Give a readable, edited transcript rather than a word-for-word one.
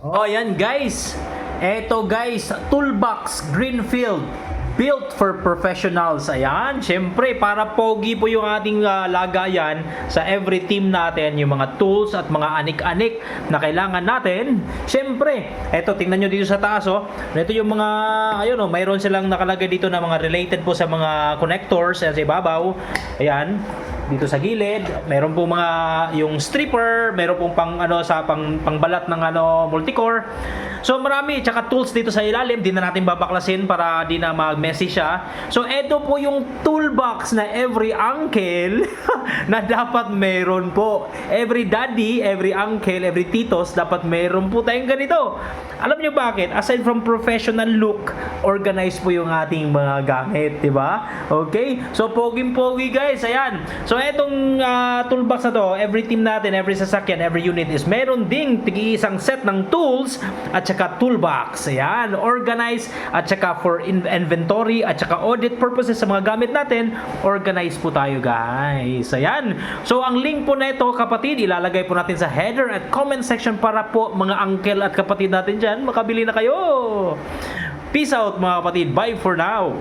Oh, yan guys. Eto guys, Toolbox Greenfield. Built for professionals. Ayan, syempre para pogi po yung ating lagayan sa every team natin, yung mga tools at mga anik-anik na kailangan natin. Syempre, eto tingnan nyo dito sa taas oh. Ito yung mga, ayun oh, mayroon silang nakalagay dito na mga related po sa mga connectors sa ibabaw. Ayan, dito sa gilid, meron po mga yung stripper, meron pong pang ano sa pangbalat ng ano multicore. So marami, tsaka tools dito sa ilalim, di na natin babaklasin para di na mag-messy siya. So ito po yung toolbox na every uncle na dapat meron po. Every daddy, every uncle, every titos, dapat meron po tayong ganito. Alam nyo bakit? Aside from professional look, organized po yung ating mga gamit, di ba? Okay? So poging-pogi guys, ayan. So etong toolbox na to, every team natin, every sasakyan, every unit is meron ding tig-iisang set ng tools at saka toolbox. Ayan, organized at saka for inventory at saka audit purposes sa mga gamit natin, organized po tayo guys. Ayan. So ang link po na ito kapatid, ilalagay po natin sa header at comment section para po mga uncle at kapatid natin dyan, makabili na kayo. Peace out mga kapatid. Bye for now.